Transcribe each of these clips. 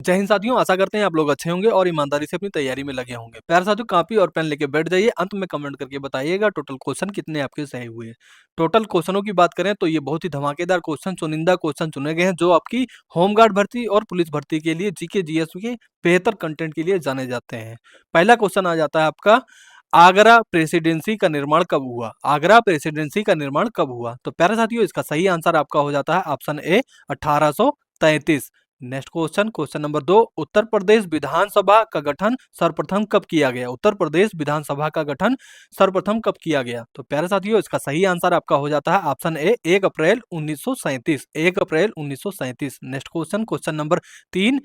जय हिंद साथियों, आशा करते हैं आप लोग अच्छे होंगे और ईमानदारी से अपनी तैयारी में लगे होंगे। प्यारे साथियों, कॉपी और पेन लेके बैठ जाइए। अंत में कमेंट करके बताइएगा टोटल क्वेश्चन कितने आपके सही हुए। टोटल क्वेश्चनों की बात करें तो ये बहुत ही धमाकेदार क्वेश्चन, चुनिंदा क्वेश्चन चुने गए हैं जो आपकी होमगार्ड भर्ती और पुलिस भर्ती के लिए जीके जीएस के बेहतर कंटेंट के लिए जाने जाते हैं। पहला क्वेश्चन आ जाता है आपका, आगरा प्रेसिडेंसी का निर्माण कब हुआ? आगरा प्रेसिडेंसी का निर्माण कब हुआ? तो प्यारे साथियों, इसका सही आंसर आपका हो जाता है ऑप्शन ए 1833। Next question, question number 2, Uttar Pradesh विधानसभा का गठन सर्वप्रथम कब किया गया? उत्तर प्रदेश विधानसभा का गठन सर्वप्रथम कब किया गया? तो प्यारे साथियों, इसका सही आंसर आपका हो जाता है ऑप्शन ए 1 अप्रैल 1937। 1 अप्रैल 1937। Next question, question number 3,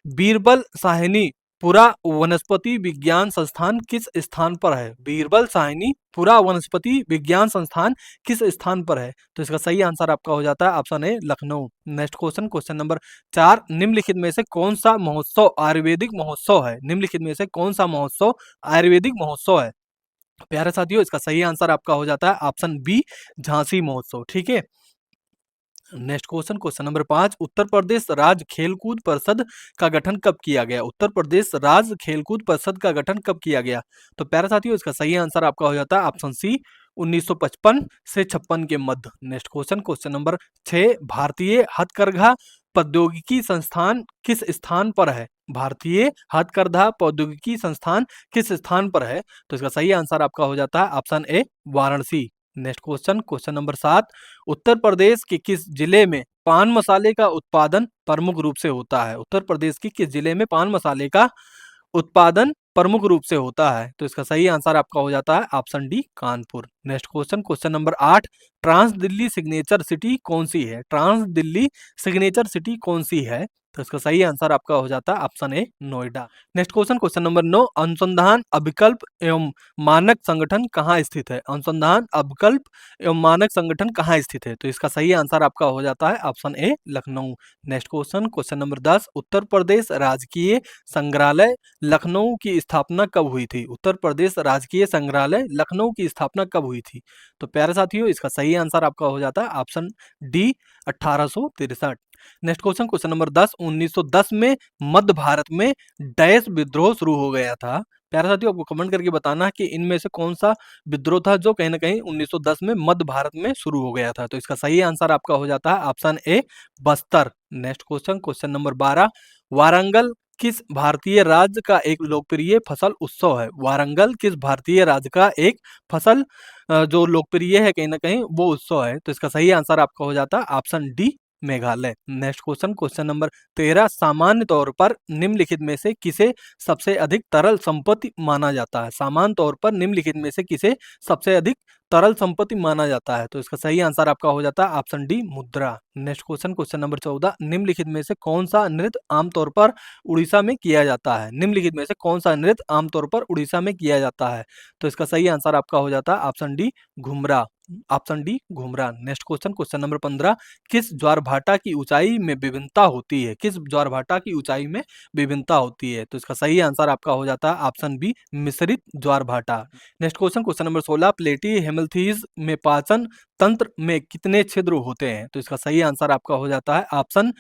Birbal Sahni पुरा वनस्पति विज्ञान संस्थान किस स्थान पर है? बीरबल साहनी पुरा वनस्पति विज्ञान संस्थान किस स्थान पर है? तो इसका सही आंसर आपका हो जाता है ऑप्शन ए Lucknow. Next question, question number 4, निम्नलिखित में से कौन सा महोत्सव आयुर्वेदिक महोत्सव है? निम्नलिखित में से कौन सा महोत्सव आयुर्वेदिक महोत्सव है? प्यारे साथियों, इसका सही आंसर आपका हो जाता है ऑप्शन बी झांसी महोत्सव। ठीक है। Next question, question number 5, Uttar Pradesh राज्य खेलकूद परिषद का गठन कब किया गया? उत्तर प्रदेश राज्य खेलकूद परिषद का गठन कब किया गया? तो प्यारे साथियों, इसका सही आंसर आपका हो जाता है ऑप्शन सी 1955 से 56 के मध्य। नेक्स्ट क्वेश्चन, क्वेश्चन नंबर 6, भारतीय हथकरघा प्रौद्योगिकी संस्थान किस स्थान पर है? भारतीय हथकरघा प्रौद्योगिकी संस्थान किस स्थान पर है? तो इसका सही आंसर आपका हो जाता है ऑप्शन ए Varanasi. Next question, question number 7, Uttar Pradesh के किस जिले में पान मसाले का उत्पादन प्रमुख रूप से होता है? उत्तर प्रदेश की किस जिले में पान मसाले का उत्पादन प्रमुख रूप से होता है? तो इसका सही आंसर आपका हो जाता है option D Kanpur. Next question, question number 8, trans Delhi signature city कौन सी है? ट्रांस दिल्ली सिग्नेचर सिटी कौन सी है? तो इसका सही आंसर आपका हो जाता है ऑप्शन ए Noida. Next question, question number 9, अनुसंधान अभिकल्प एवं मानक संगठन कहाँ स्थित है? अनुसंधान अभिकल्प एवं मानक संगठन कहाँ स्थित है? तो इसका सही आंसर आपका हो जाता है ऑप्शन ए Lucknow. Next question, question number 10, Uttar Pradesh राजकीय संग्रहालय लखनऊ की स्थापना कब हुई थी? उत्तर प्रदेश राजकीय संग्रहालय लखनऊ की स्थापना कब हुई थी? तो प्यारे साथियों, इसका सही आंसर आपका हो जाता है option D 1863। Next question, question number 10, 1910 में मध्य भारत में डैश विद्रोह शुरू हो गया था। प्यारे साथियों, आपको कमेंट करके बताना कि इनमें से कौन सा विद्रोह था जो कहीं ना कहीं 1910 में मध्य भारत में शुरू हो गया था? तो इसका सही आंसर आपका हो जाता है ऑप्शन ए Bastar. Next question, question number 12, Warangal किस भारतीय राज्य का एक लोकप्रिय फसल उत्सव है? वारंगल किस भारतीय राज्य का एक फसल जो लोकप्रिय है कहीं ना कहीं वो उत्सव है? तो इसका सही आंसर आपका हो जाता है option D Meghalaya. Next question, question number 13, सामान्य तौर पर निम्नलिखित में से किसे सबसे अधिक तरल संपत्ति माना जाता है? सामान्य तौर पर निम्नलिखित में से किसे सबसे अधिक तरल संपत्ति माना जाता है? तो इसका सही आंसर आपका हो जाता है ऑप्शन डी मुद्रा। नेक्स्ट क्वेश्चन, क्वेश्चन नंबर 14, निम्नलिखित में से कौन सा नृत्य आमतौर पर उड़ीसा में किया जाता है? निम्नलिखित में से कौन सा नृत्य आमतौर पर उड़ीसा में किया जाता है? तो इसका सही आंसर आपका हो जाता है ऑप्शन डी घुमरा। ऑप्शन डी घुमरा। नेक्स्ट क्वेश्चन, क्वेश्चन नंबर 15, किस ज्वारभाटा की ऊंचाई में विभिन्नता होती है? किस ज्वारभाटा की ऊंचाई में विभिन्नता होती है? तो इसका सही आंसर आपका हो जाता है ऑप्शन बी मिश्रित ज्वारभाटा। नेक्स्ट क्वेश्चन, क्वेश्चन नंबर 16, प्लेटी हेमल्थीज में पाचन तंत्र में कितने छिद्र होते हैं? तो इसका सही आंसर आपका हो जाता है option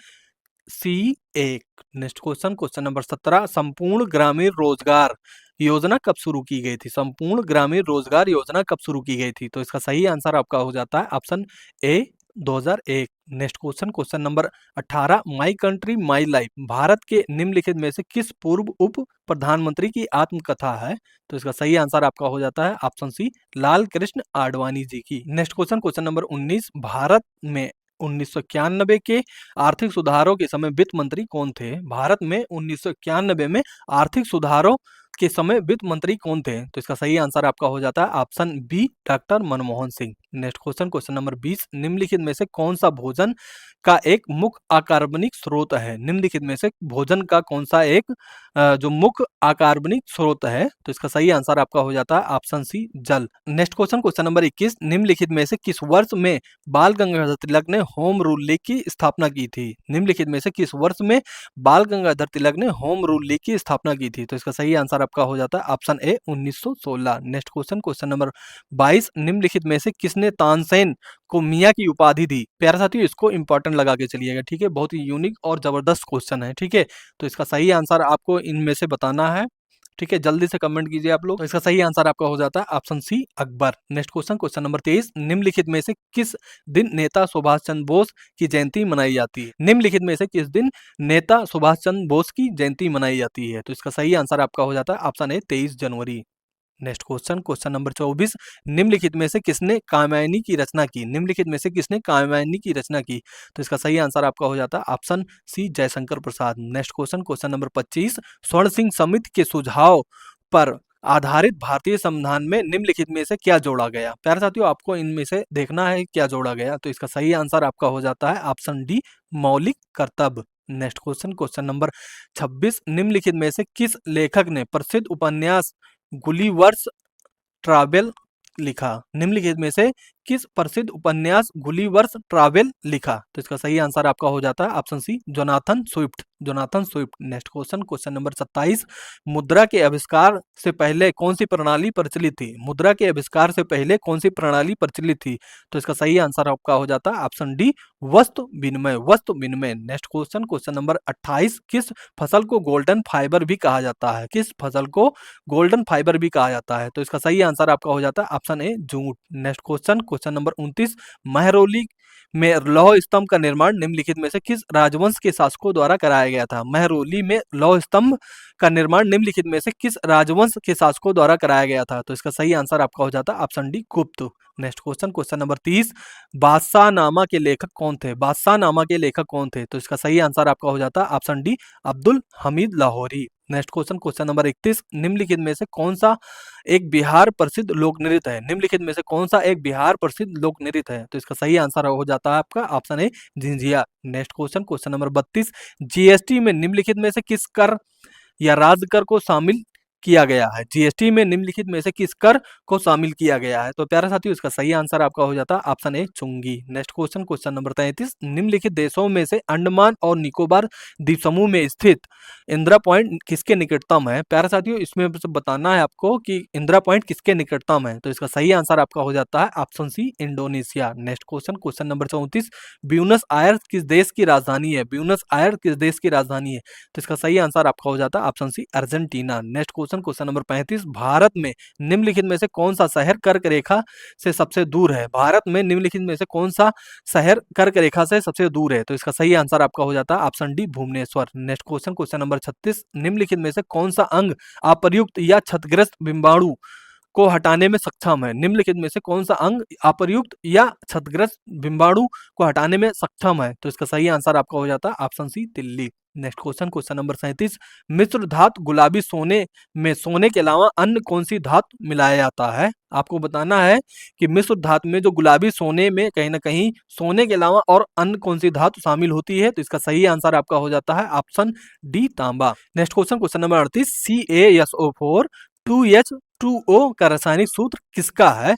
C 1। Next question, question number 17, संपूर्ण ग्रामीण रोजगार योजना कब शुरू की गई थी? संपूर्ण ग्रामीण रोजगार योजना कब शुरू की गई थी? तो इसका सही आंसर आपका हो जाता है option A 2001। Next question, question number 18, my country my life Bharat के निम्नलिखित में से किस पूर्व उप प्रधानमंत्री की आत्मकथा है? तो इसका सही आंसर आपका हो जाता है ऑप्शन सी लाल कृष्ण आडवाणी जी की। Next question, question number 19, Bharat में 1991 के आर्थिक सुधारों के समय वित्त मंत्री कौन थे? भारत में 1991 में आर्थिक सुधारों के समय वित्त मंत्री कौन थे? तो इसका सही आंसर आपका हो जाता है option B doctor Manmohan Singh. Next question, question number 20, निम्नलिखित में से कौन सा भोजन का एक मुख्य अकार्बनिक स्रोत है? निम्नलिखित में से भोजन का कौन सा एक जो मुख्य अकार्बनिक स्रोत है? तो इसका सही आंसर आपका हो जाता है ऑप्शन सी जल। नेक्स्ट क्वेश्चन, क्वेश्चन नंबर 21, निम्नलिखित में से किस वर्ष में बाल गंगाधर तिलक ने होम रूल लीग की स्थापना की थी? निम्नलिखित में से किस वर्ष में बाल गंगाधर तिलक ने होम रूल लीग की स्थापना की थी? तो इसका सही आंसर आपका हो जाता है ऑप्शन ए 1916। नेक्स्ट क्वेश्चन, क्वेश्चन नंबर 22, निम्नलिखित में से किसने किसने तानसेन को मियाँ की उपाधि दी? प्यारे साथियों इसको इंपॉर्टेंट लगा के चलिएगा, ठीक है, बहुत ही यूनिक और जबरदस्त क्वेश्चन है, ठीक है। तो इसका सही आंसर आपको इनमें से बताना है, ठीक है, जल्दी से कमेंट कीजिए आप लोग। तो इसका सही आंसर आपका हो जाता है option C Akbar. Next question, question number 23, निम्नलिखित में से किस दिन नेता सुभाष चंद्र बोस की जयंती मनाई जाती है? निम्नलिखित में से किस दिन नेता सुभाष चंद्र बोस की जयंती मनाई जाती है? तो इसका सही आंसर आपका हो जाता है ऑप्शन ए 23 जनवरी। नेक्स्ट क्वेश्चन, क्वेश्चन नंबर 24, निम्नलिखित में से किसने कात्यायनी की रचना की? निम्नलिखित में से किसने कात्यायनी की रचना की? तो इसका सही आंसर आपका हो जाता है ऑप्शन सी Jaishankar Prasad. Next question, question number 25, स्वर्ण सिंह समिति के सुझाव पर आधारित भारतीय संविधान में निम्नलिखित में से क्या जोड़ा गया? प्यारे साथियों आपको इनमें से देखना है क्या जोड़ा गया। तो इसका सही आंसर आपका हो जाता है ऑप्शन डी मौलिक कर्तव्य। नेक्स्ट क्वेश्चन, क्वेश्चन नंबर 26, निम्नलिखित में से किस लेखक ने प्रसिद्ध उपन्यास गुलिवर्स ट्रैवल लिखा? निम्नलिखित में से किस प्रसिद्ध उपन्यास गुलिवर्स ट्रैवल लिखा? तो इसका सही आंसर आपका हो जाता है option C Jonathan Swift. Jonathan Swift. Next question, question number 27, मुद्रा के आविष्कार से पहले कौन सी प्रणाली प्रचलित थी? मुद्रा के आविष्कार से पहले कौन सी प्रणाली प्रचलित थी? तो इसका सही आंसर आपका हो जाता है ऑप्शन डी वस्तु विनिमय। वस्तु विनिमय। नेक्स्ट क्वेश्चन, क्वेश्चन नंबर 28, किस फसल को गोल्डन फाइबर भी कहा जाता है? किस फसल को गोल्डन फाइबर भी कहा जाता है? तो इसका सही आंसर आपका हो जाता है ऑप्शन ए jute. Next question, question number 29, Mehrauli में लौह स्तंभ का निर्माण निम्नलिखित में से किस राजवंश के शासकों द्वारा कराया गया था? महरौली में लौह स्तंभ का निर्माण निम्नलिखित में से किस राजवंश के शासकों द्वारा कराया गया था? तो इसका सही आंसर आपका हो जाता है ऑप्शन डी गुप्त। नेक्स्ट क्वेश्चन, क्वेश्चन नंबर 30, बादशाह नामा के लेखक कौन थे? बादशाह नामा के लेखक कौन थे? तो इसका सही आंसर आपका हो जाता है option D Abdul Hamid Lahori. Next question, question number 31, निम्नलिखित में से कौन सा एक बिहार प्रसिद्ध लोक नृत्य है? निम्नलिखित में से कौन सा एक बिहार प्रसिद्ध लोक नृत्य है? तो इसका सही आंसर हो जाता है आपका ऑप्शन ए झिंझिया। Next question, question number 32, GST में निम्नलिखित में से किस कर या राज्य कर को शामिल किया गया है? जीएसटी में निम्नलिखित में से किस कर को शामिल किया गया है? तो प्यारे साथियों इसका सही आंसर आपका हो जाता है ऑप्शन ए चुंगी। नेक्स्ट क्वेश्चन, क्वेश्चन नंबर 33, निम्नलिखित देशों में से अंडमान और निकोबार द्वीप समूह में स्थित इंदिरा पॉइंट किसके निकटतम है? प्यारे साथियों इसमें बताना है आपको कि इंदिरा पॉइंट किसके निकटतम है। तो इसका सही आंसर आपका हो जाता है option C Indonesia. Next question, question number 34, Buenos Aires किस देश की राजधानी है? ब्यूनस आयर्स किस देश की राजधानी है? तो इसका सही आंसर आपका हो जाता है option C Argentina. Next question, question number 35, Bharat में निम्नलिखित में से कौन सा शहर कर्क रेखा से सबसे दूर है? भारत में निम्नलिखित में से कौन सा शहर कर्क रेखा से सबसे दूर है? तो इसका सही आंसर आपका हो जाता है option D Bhubaneswar. Next question, question number 36, निम्नलिखित में से कौन सा अंग अप्रयुक्त या क्षतग्रस्त बिंबाणु को हटाने में सक्षम है? निम्नलिखित में से कौन सा अंग अप्रयुक्त या क्षतग्रस्त बिंबाणु को हटाने में सक्षम है? तो इसका सही आंसर आपका हो जाता है ऑप्शन सी तिल्ली। नेक्स्ट क्वेश्चन, क्वेश्चन नंबर 37, मिश्र धातु गुलाबी सोने में सोने के अलावा अन्य कौन सी धातु मिलाया जाता है? आपको बताना है कि मिश्र धातु में जो गुलाबी सोने में कहीं ना कहीं सोने के अलावा और अन्य कौन सी धातु शामिल होती है? तो इसका सही आंसर आपका हो जाता है ऑप्शन डी तांबा। Next question, question number 38, CaSO4 2H2O का रासायनिक सूत्र किसका है?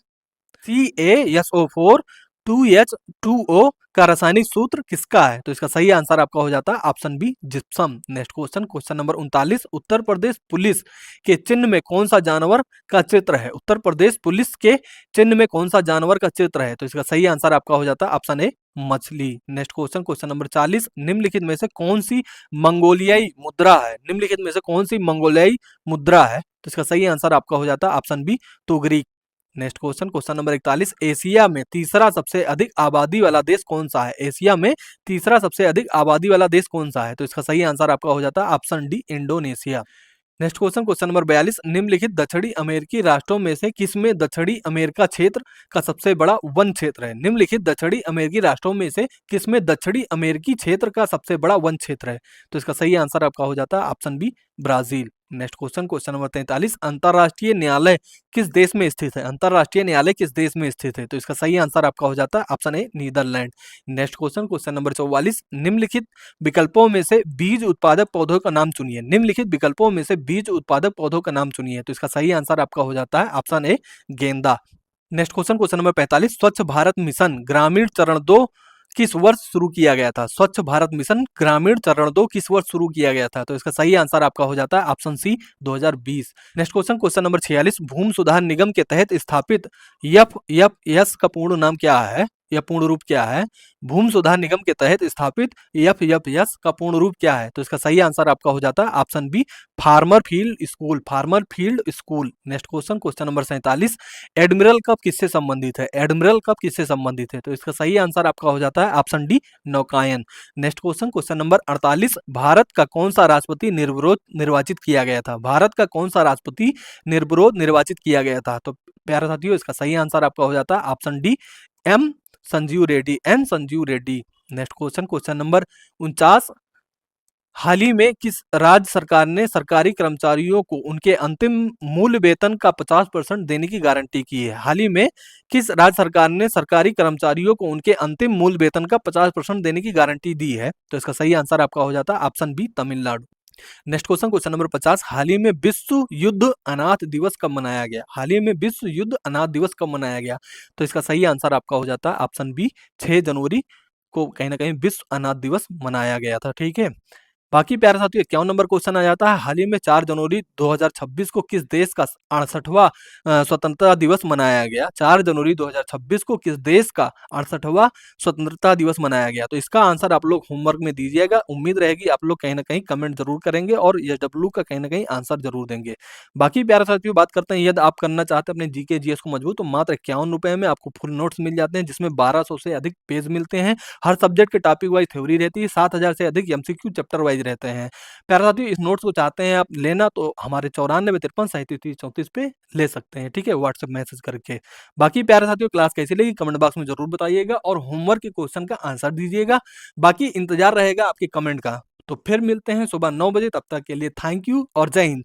CaSO4 2H2O का रासायनिक सूत्र किसका है? तो इसका सही आंसर आपका हो जाता है option B gypsum. Next question, question number 39, Uttar Pradesh police के चिन्ह में कौन सा जानवर का चित्र है? उत्तर प्रदेश पुलिस के चिन्ह में कौन सा जानवर का चित्र है? तो इसका सही आंसर आपका हो जाता है ऑप्शन ए मछली। नेक्स्ट क्वेश्चन, क्वेश्चन नंबर 40, निम्नलिखित में से कौन सी मंगोलियाई मुद्रा है? निम्नलिखित में से कौन सी मंगोलियाई मुद्रा है? तो इसका सही आंसर आपका हो जाता है ऑप्शन बी तुगरी। Next question, question number 41, Asia में तीसरा सबसे अधिक आबादी वाला देश कौन सा है? एशिया में तीसरा सबसे अधिक आबादी वाला देश कौन सा है? तो इसका सही आंसर आपका हो जाता है option D Indonesia. Next question, question number 42, निम्नलिखित दक्षिणी अमेरिकी राष्ट्रों में से किसमें दक्षिणी अमेरिका क्षेत्र का सबसे बड़ा वन क्षेत्र है? निम्नलिखित दक्षिणी अमेरिकी राष्ट्रों में से किसमें दक्षिणी अमेरिकी क्षेत्र का सबसे बड़ा वन क्षेत्र है? तो इसका सही आंसर आपका हो जाता है option B Brazil. Next question, question number 43, अंतरराष्ट्रीय न्यायालय किस देश में स्थित है? अंतरराष्ट्रीय न्यायालय किस देश में स्थित है? तो इसका सही आंसर आपका हो जाता है option A Netherland. Next question, question number 44, निम्नलिखित विकल्पों में से बीज उत्पादक पौधों का नाम चुनिए। निम्नलिखित विकल्पों में से बीज उत्पादक पौधों का नाम चुनिए। तो इसका सही आंसर आपका हो जाता है ऑप्शन ए गेंदा। नेक्स्ट क्वेश्चन, क्वेश्चन नंबर 45, स्वच्छ भारत मिशन ग्रामीण चरण 2 किस वर्ष शुरू किया गया था? स्वच्छ भारत मिशन ग्रामीण चरण 2 किस वर्ष शुरू किया गया था? तो इसका सही आंसर आपका हो जाता है option C 2020। Next question, question number 46, भूमि सुधार निगम के तहत स्थापित एफएफएस का पूर्ण नाम क्या है या पूर्ण रूप क्या है? भूमि सुधार निगम के तहत स्थापित एफएफएस का पूर्ण रूप क्या है? तो इसका सही आंसर आपका हो जाता है option B farmer field school, farmer field school. Next question, question number 47, admiral cup किससे संबंधित है? एडमिरल कप किससे संबंधित है? तो इसका सही आंसर आपका हो जाता है ऑप्शन डी नौकायन। Next question, question number 48, Bharat का कौन सा राष्ट्रपति निर्विरोध निर्वाचित किया गया था? भारत का कौन सा राष्ट्रपति निर्विरोध निर्वाचित किया गया था? तो प्यारे साथियों, इसका सही आंसर आपका हो जाता है option D M Sanjeev Reddy, N Sanjeev Reddy. Next question, question number 49, हाल ही में किस राज्य सरकार ने सरकारी कर्मचारियों को उनके अंतिम मूल वेतन का 50% देने की गारंटी की है? हाल ही में किस राज्य सरकार ने सरकारी कर्मचारियों को उनके अंतिम मूल वेतन का 50% देने की गारंटी दी है? तो इसका सही आंसर आपका हो जाता है option B Tamil Nadu. Next question, question number 50, हाल ही में विश्व युद्ध अनाथ दिवस कब मनाया गया? हाल ही में विश्व युद्ध अनाथ दिवस कब मनाया गया? तो इसका सही आंसर आपका हो जाता है ऑप्शन बी 6 जनवरी को कहीं ना कहीं विश्व अनाथ दिवस मनाया गया था। ठीक है, बाकी प्यारे साथियों 51 नंबर क्वेश्चन आ जाता है, हाल ही में 4 जनवरी 2026 को किस देश का 68वां स्वतंत्रता दिवस मनाया गया? 4 जनवरी 2026 को किस देश का 68वां स्वतंत्रता दिवस मनाया गया? तो इसका आंसर आप लोग होमवर्क में दीजिएगा। उम्मीद रहेगी आप लोग कहीं ना कहीं कमेंट जरूर करेंगे और ये डब्ल्यू का कहीं ना कहीं आंसर जरूर देंगे। बाकी प्यारे साथियों बात करते हैं, यदि आप करना चाहते हैं अपने जीके जीएस को मजबूत, तो मात्र 51 रुपए में आपको फुल नोट्स मिल जाते हैं, जिसमें 1200 से अधिक पेज मिलते हैं। हर सब्जेक्ट के टॉपिक वाइज थ्योरी रहती है, 7000 से अधिक एमसीक्यू चैप्टर वाइज रहते हैं। प्यारे साथियों इस नोट्स को चाहते हैं आप लेना, तो हमारे 94 53 37 34 पे ले सकते हैं। ठीक है, व्हाट्सएप मैसेज करके। बाकी प्यारे साथियों क्लास कैसी लगी कमेंट बॉक्स में जरूर बताइएगा और होमवर्क के क्वेश्चन का आंसर दीजिएगा। बाकी इंतजार रहेगा आपके कमेंट का। तो फिर मिलते हैं सुबह 9 बजे, तब तक के लिए थैंक यू और जय हिंद।